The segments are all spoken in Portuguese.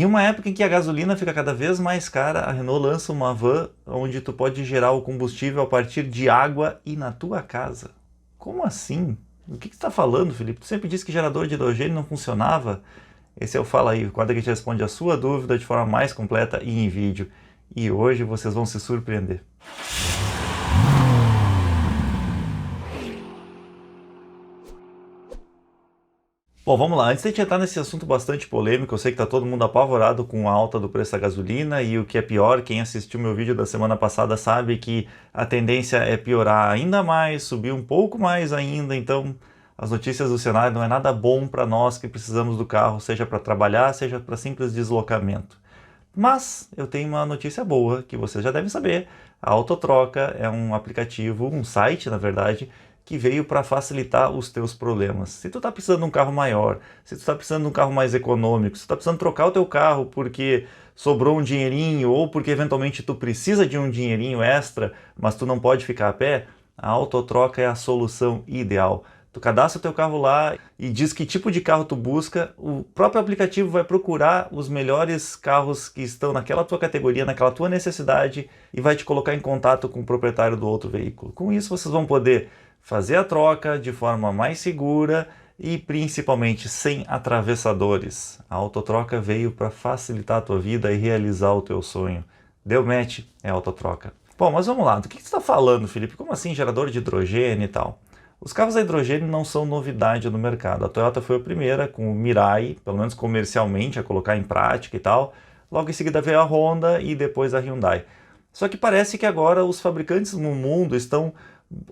Em uma época em que a gasolina fica cada vez mais cara, a Renault lança uma van onde tu pode gerar o combustível a partir de água e na tua casa. Como assim? O que tu está falando, Felipe? Tu sempre disse que gerador de hidrogênio não funcionava. Esse é o Fala Aí, o quadro que a gente responde a sua dúvida de forma mais completa e em vídeo. E hoje vocês vão se surpreender. Bom, vamos lá. Antes de a gente entrar nesse assunto bastante polêmico, eu sei que está todo mundo apavorado com a alta do preço da gasolina e o que é pior, quem assistiu meu vídeo da semana passada sabe que a tendência é piorar ainda mais, subir um pouco mais ainda, então as notícias do cenário não é nada bom para nós que precisamos do carro, seja para trabalhar, seja para simples deslocamento. Mas eu tenho uma notícia boa que vocês já devem saber. A Autotroca é um aplicativo, um site, na verdade, que veio para facilitar os teus problemas. Se tu está precisando de um carro maior, se tu está precisando de um carro mais econômico, se tu está precisando trocar o teu carro porque sobrou um dinheirinho ou porque eventualmente tu precisa de um dinheirinho extra, mas tu não pode ficar a pé, a Autotroca é a solução ideal. Tu cadastra o teu carro lá e diz que tipo de carro tu busca, o próprio aplicativo vai procurar os melhores carros que estão naquela tua categoria, naquela tua necessidade e vai te colocar em contato com o proprietário do outro veículo. Com isso vocês vão poder fazer a troca de forma mais segura e principalmente sem atravessadores. A Autotroca veio para facilitar a tua vida e realizar o teu sonho. Deu match? É Autotroca. Bom, mas vamos lá, do que você está falando, Felipe? Como assim gerador de hidrogênio e tal? Os carros a hidrogênio não são novidade no mercado. A Toyota foi a primeira com o Mirai, pelo menos comercialmente, a colocar em prática e tal. Logo em seguida veio a Honda e depois a Hyundai. Só que parece que agora os fabricantes no mundo estão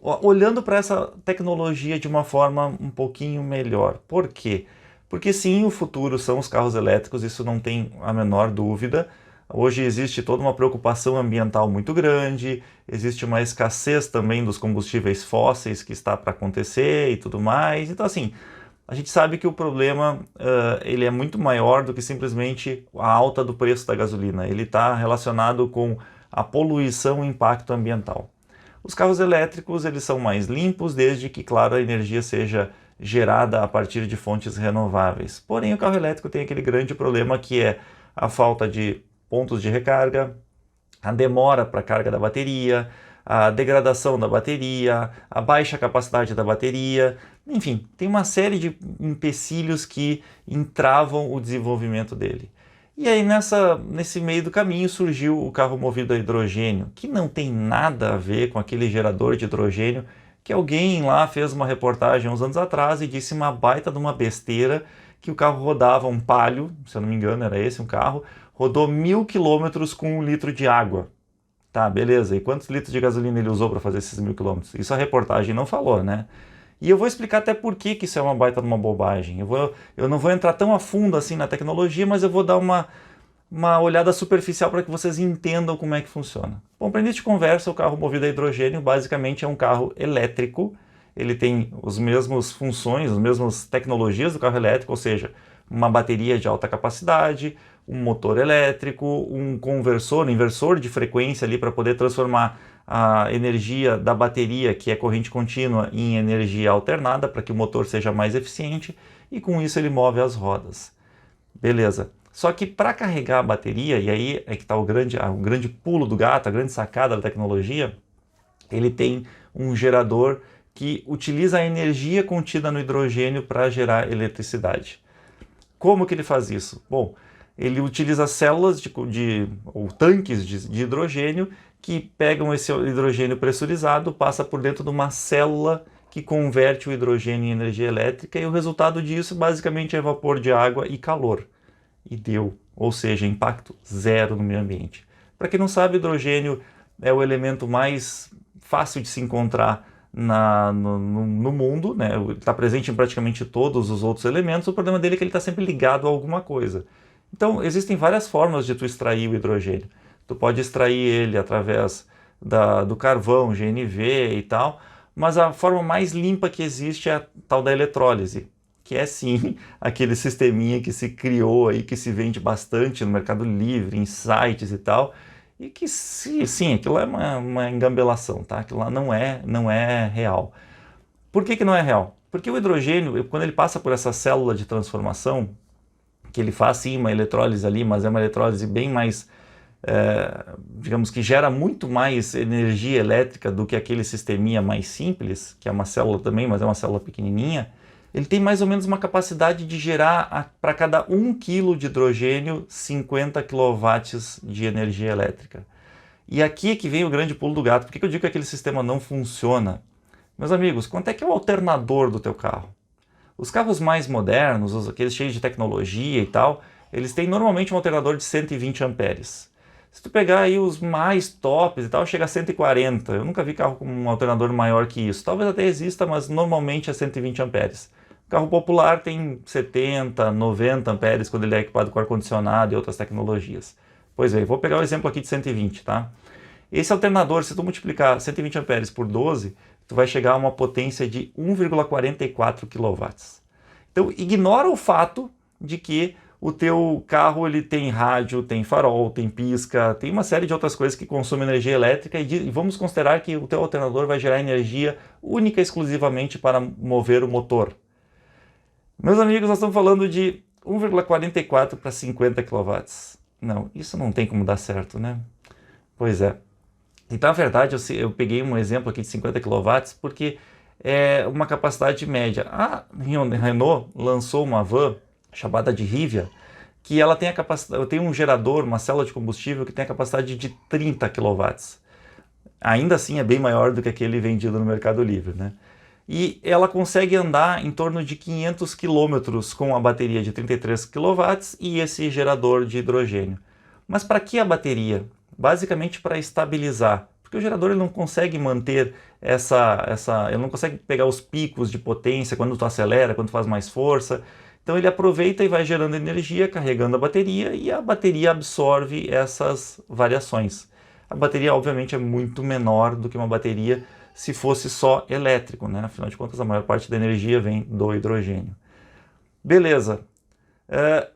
olhando para essa tecnologia de uma forma um pouquinho melhor. Por quê? Porque sim, o futuro são os carros elétricos, isso não tem a menor dúvida. Hoje existe toda uma preocupação ambiental muito grande, existe uma escassez também dos combustíveis fósseis que está para acontecer e tudo mais. Então, assim, a gente sabe que o problema ele é muito maior do que simplesmente a alta do preço da gasolina. Ele está relacionado com a poluição e impacto ambiental. Os carros elétricos eles são mais limpos, desde que, claro, a energia seja gerada a partir de fontes renováveis. Porém, o carro elétrico tem aquele grande problema que é a falta de pontos de recarga, a demora para a carga da bateria, a degradação da bateria, a baixa capacidade da bateria, enfim, tem uma série de empecilhos que entravam o desenvolvimento dele. E aí nesse meio do caminho surgiu o carro movido a hidrogênio, que não tem nada a ver com aquele gerador de hidrogênio que alguém lá fez uma reportagem uns anos atrás e disse uma baita de uma besteira que o carro rodava um Palio, se eu não me engano era esse um carro, rodou 1000 quilômetros com 1 litro de água. Tá, beleza. E quantos litros de gasolina ele usou para fazer esses 1000 quilômetros? Isso a reportagem não falou, né? E eu vou explicar até por que isso é uma baita de uma bobagem. Eu não vou entrar tão a fundo assim na tecnologia, mas eu vou dar uma olhada superficial para que vocês entendam como é que funciona. Bom, para início de conversa, o carro movido a hidrogênio basicamente é um carro elétrico. Ele tem as mesmas funções, as mesmas tecnologias do carro elétrico, ou seja, uma bateria de alta capacidade, um motor elétrico, um conversor, um inversor de frequência ali para poder transformar a energia da bateria, que é corrente contínua, em energia alternada para que o motor seja mais eficiente e com isso ele move as rodas. Beleza. Só que para carregar a bateria, e aí é que está o grande pulo do gato, a grande sacada da tecnologia, ele tem um gerador que utiliza a energia contida no hidrogênio para gerar eletricidade. Como que ele faz isso? Bom, ele utiliza células ou tanques de hidrogênio que pegam esse hidrogênio pressurizado, passa por dentro de uma célula que converte o hidrogênio em energia elétrica e o resultado disso basicamente é vapor de água e calor. E deu, ou seja, impacto zero no meio ambiente. Para quem não sabe, o hidrogênio é o elemento mais fácil de se encontrar no mundo, né? Está presente em praticamente todos os outros elementos. O problema dele é que ele está sempre ligado a alguma coisa. Então, existem várias formas de tu extrair o hidrogênio. Tu pode extrair ele através do carvão, GNV e tal, mas a forma mais limpa que existe é a tal da eletrólise, que é sim aquele sisteminha que se criou aí, que se vende bastante no Mercado Livre, em sites e tal, e que sim, aquilo é uma engambelação, tá? Aquilo lá não é real. Por que não é real? Porque o hidrogênio, quando ele passa por essa célula de transformação, que ele faz sim uma eletrólise ali, mas é uma eletrólise bem mais, digamos que gera muito mais energia elétrica do que aquele sisteminha mais simples, que é uma célula também, mas é uma célula pequenininha. Ele tem mais ou menos uma capacidade de gerar, para cada 1 kg de hidrogênio, 50 kW de energia elétrica. E aqui é que vem o grande pulo do gato. Por que eu digo que aquele sistema não funciona? Meus amigos, quanto é que é o alternador do teu carro? Os carros mais modernos, aqueles cheios de tecnologia e tal, eles têm normalmente um alternador de 120 amperes. Se tu pegar aí os mais tops e tal, chega a 140. Eu nunca vi carro com um alternador maior que isso. Talvez até exista, mas normalmente é 120 amperes. O carro popular tem 70, 90 amperes quando ele é equipado com ar-condicionado e outras tecnologias. Pois é, vou pegar o exemplo aqui de 120, tá? Esse alternador, se tu multiplicar 120 amperes por 12, tu vai chegar a uma potência de 1,44 kW. Então, ignora o fato de que o teu carro ele tem rádio, tem farol, tem pisca, tem uma série de outras coisas que consomem energia elétrica e vamos considerar que o teu alternador vai gerar energia única e exclusivamente para mover o motor. Meus amigos, nós estamos falando de 1,44 para 50 kW. Não, isso não tem como dar certo, né? Pois é. Então, na verdade, eu peguei um exemplo aqui de 50 kW porque é uma capacidade média. A Renault lançou uma van chamada de Rivia, que ela tem a capacidade, tem um gerador, uma célula de combustível que tem a capacidade de 30 kW. Ainda assim é bem maior do que aquele vendido no Mercado Livre, né? E ela consegue andar em torno de 500 km com a bateria de 33 kW e esse gerador de hidrogênio. Mas para que a bateria? Basicamente para estabilizar, porque o gerador ele não consegue manter ele não consegue pegar os picos de potência quando tu acelera, quando tu faz mais força. Então ele aproveita e vai gerando energia, carregando a bateria e a bateria absorve essas variações. A bateria obviamente é muito menor do que uma bateria se fosse só elétrico, né? Afinal de contas a maior parte da energia vem do hidrogênio. Beleza.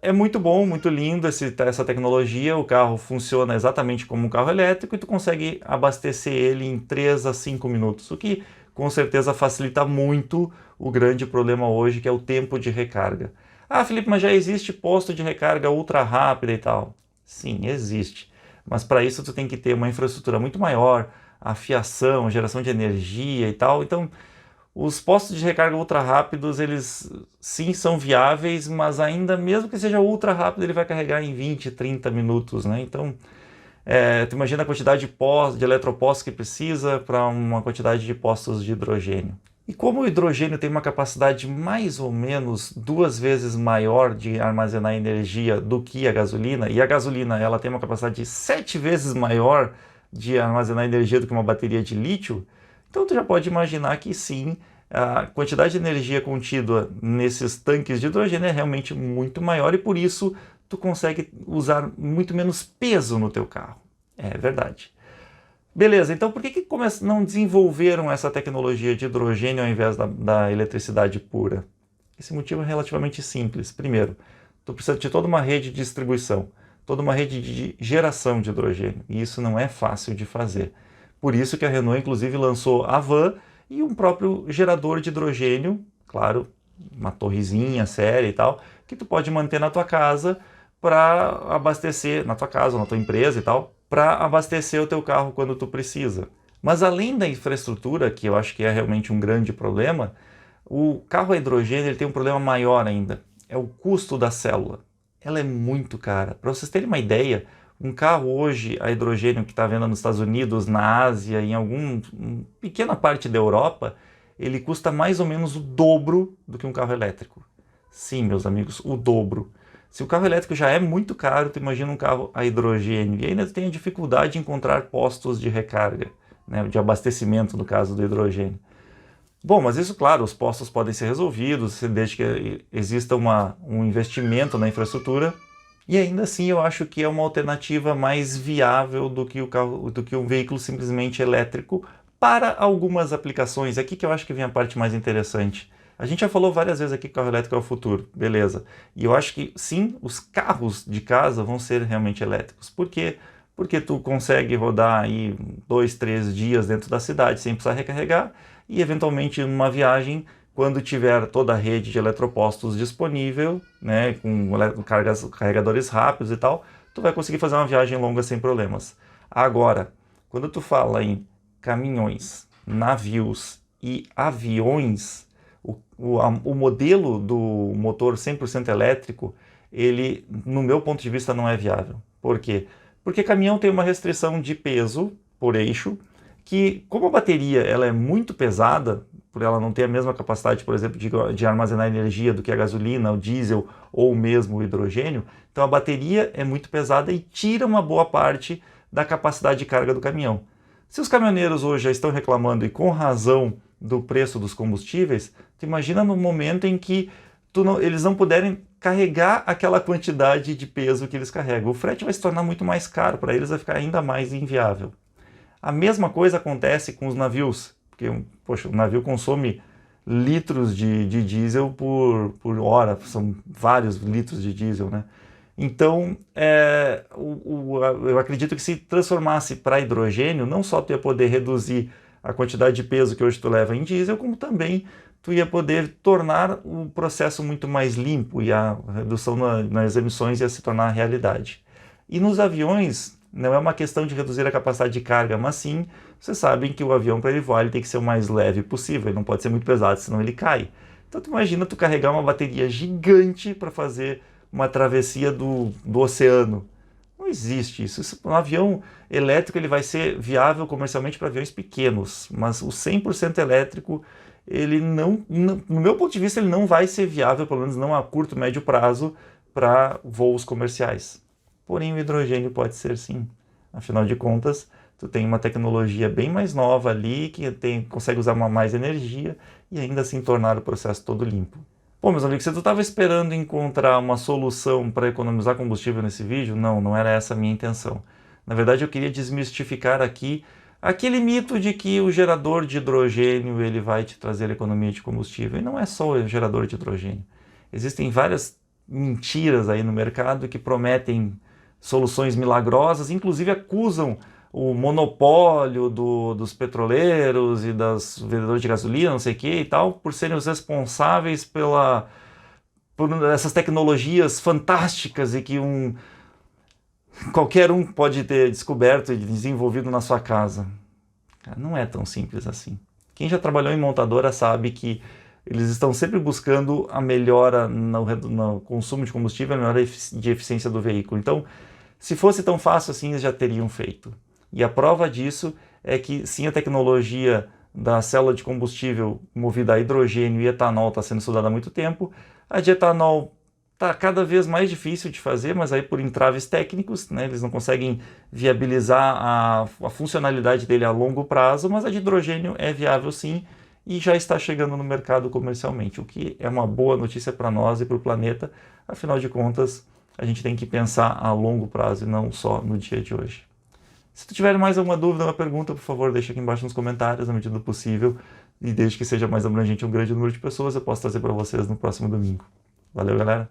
É muito bom, muito lindo essa tecnologia, o carro funciona exatamente como um carro elétrico e tu consegue abastecer ele em 3 a 5 minutos, o que com certeza facilita muito o grande problema hoje, que é o tempo de recarga. Ah, Felipe, mas já existe posto de recarga ultra rápida e tal. Sim, existe, mas para isso tu tem que ter uma infraestrutura muito maior, a fiação, geração de energia e tal, então os postos de recarga ultra rápidos, eles sim são viáveis, mas ainda mesmo que seja ultra rápido, ele vai carregar em 20, 30 minutos, né? Então, tu imagina a quantidade de eletropostos que precisa para uma quantidade de postos de hidrogênio. E como o hidrogênio tem uma capacidade mais ou menos 2 vezes maior de armazenar energia do que a gasolina, e a gasolina ela tem uma capacidade 7 vezes maior de armazenar energia do que uma bateria de lítio, então tu já pode imaginar que sim, a quantidade de energia contida nesses tanques de hidrogênio é realmente muito maior e por isso tu consegue usar muito menos peso no teu carro. É verdade. Beleza, então por que não desenvolveram essa tecnologia de hidrogênio ao invés da eletricidade pura? Esse motivo é relativamente simples. Primeiro, tu precisa de toda uma rede de distribuição, toda uma rede de geração de hidrogênio e isso não é fácil de fazer. Por isso que a Renault, inclusive, lançou a van e um próprio gerador de hidrogênio, claro, uma torrezinha séria e tal, que tu pode manter na tua casa para abastecer, na tua casa, na tua empresa e tal, para abastecer o teu carro quando tu precisa. Mas além da infraestrutura, que eu acho que é realmente um grande problema, o carro a hidrogênio ele tem um problema maior ainda, é o custo da célula. Ela é muito cara. Para vocês terem uma ideia, um carro hoje a hidrogênio que está vendo nos Estados Unidos, na Ásia, em alguma pequena parte da Europa, ele custa mais ou menos o dobro do que um carro elétrico. Sim, meus amigos, o dobro. Se o carro elétrico já é muito caro, tu imagina um carro a hidrogênio. E ainda tem a dificuldade de encontrar postos de recarga, né, de abastecimento no caso do hidrogênio. Bom, mas isso, claro, os postos podem ser resolvidos, desde que exista um investimento na infraestrutura. E ainda assim eu acho que é uma alternativa mais viável do que um veículo simplesmente elétrico para algumas aplicações. Aqui que eu acho que vem a parte mais interessante. A gente já falou várias vezes aqui que o carro elétrico é o futuro, beleza. E eu acho que sim, os carros de casa vão ser realmente elétricos. Por quê? Porque tu consegue rodar aí 2, 3 dias dentro da cidade sem precisar recarregar e eventualmente numa viagem quando tiver toda a rede de eletropostos disponível, né, com carregadores rápidos e tal, tu vai conseguir fazer uma viagem longa sem problemas. Agora, quando tu fala em caminhões, navios e aviões, o modelo do motor 100% elétrico, ele, no meu ponto de vista, não é viável. Por quê? Porque caminhão tem uma restrição de peso por eixo, que como a bateria ela é muito pesada, por ela não ter a mesma capacidade, por exemplo, de armazenar energia do que a gasolina, o diesel ou mesmo o hidrogênio, então a bateria é muito pesada e tira uma boa parte da capacidade de carga do caminhão. Se os caminhoneiros hoje já estão reclamando, e com razão, do preço dos combustíveis, tu imagina no momento em que eles não puderem carregar aquela quantidade de peso que eles carregam. O frete vai se tornar muito mais caro, para eles vai ficar ainda mais inviável. A mesma coisa acontece com os navios, porque poxa, o navio consome litros de diesel por hora, são vários litros de diesel, né? Então, eu acredito que se transformasse para hidrogênio, não só tu ia poder reduzir a quantidade de peso que hoje tu leva em diesel, como também tu ia poder tornar o processo muito mais limpo e a redução nas emissões ia se tornar realidade. E nos aviões, não é uma questão de reduzir a capacidade de carga, mas sim, vocês sabem que o avião, para ele voar, ele tem que ser o mais leve possível, ele não pode ser muito pesado, senão ele cai. Então tu imagina tu carregar uma bateria gigante para fazer uma travessia do oceano. Não existe isso. Um avião elétrico ele vai ser viável comercialmente para aviões pequenos, mas o 100% elétrico, ele não, no meu ponto de vista, ele não vai ser viável, pelo menos não a curto, médio prazo, para voos comerciais. Porém, o hidrogênio pode ser sim. Afinal de contas, tu tem uma tecnologia bem mais nova ali, que consegue usar mais energia e ainda assim tornar o processo todo limpo. Bom, meus amigos, se tu estava esperando encontrar uma solução para economizar combustível nesse vídeo, não era essa a minha intenção. Na verdade, eu queria desmistificar aqui aquele mito de que o gerador de hidrogênio ele vai te trazer economia de combustível. E não é só o gerador de hidrogênio. Existem várias mentiras aí no mercado que prometem soluções milagrosas, inclusive acusam o monopólio dos petroleiros e das vendedores de gasolina, não sei o que e tal, por serem os responsáveis por essas tecnologias fantásticas e que qualquer um pode ter descoberto e desenvolvido na sua casa. Cara, não é tão simples assim. Quem já trabalhou em montadora sabe que eles estão sempre buscando a melhora no consumo de combustível, a melhora de eficiência do veículo. Então, se fosse tão fácil assim, eles já teriam feito. E a prova disso é que sim, a tecnologia da célula de combustível movida a hidrogênio e etanol está sendo estudada há muito tempo. A de etanol está cada vez mais difícil de fazer, mas aí por entraves técnicos, né, eles não conseguem viabilizar a funcionalidade dele a longo prazo, mas a de hidrogênio é viável sim e já está chegando no mercado comercialmente, o que é uma boa notícia para nós e para o planeta. Afinal de contas, a gente tem que pensar a longo prazo e não só no dia de hoje. Se tu tiver mais alguma dúvida, uma pergunta, por favor, deixa aqui embaixo nos comentários, na medida do possível. E desde que seja mais abrangente um grande número de pessoas, eu posso trazer para vocês no próximo domingo. Valeu, galera!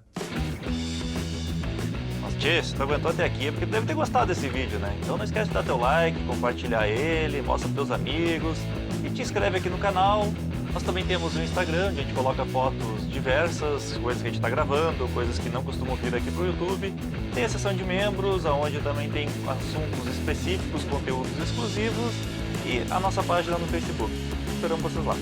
Mas, tchê, se tu aguentou até aqui é porque tu deve ter gostado desse vídeo, né? Então não esquece de dar teu like, compartilhar ele, mostra para teus amigos e te inscreve aqui no canal. Nós também temos um Instagram, onde a gente coloca fotos diversas, coisas que a gente está gravando, coisas que não costumam vir aqui para o YouTube. Tem a seção de membros, onde também tem assuntos específicos, conteúdos exclusivos e a nossa página no Facebook. Esperamos vocês lá.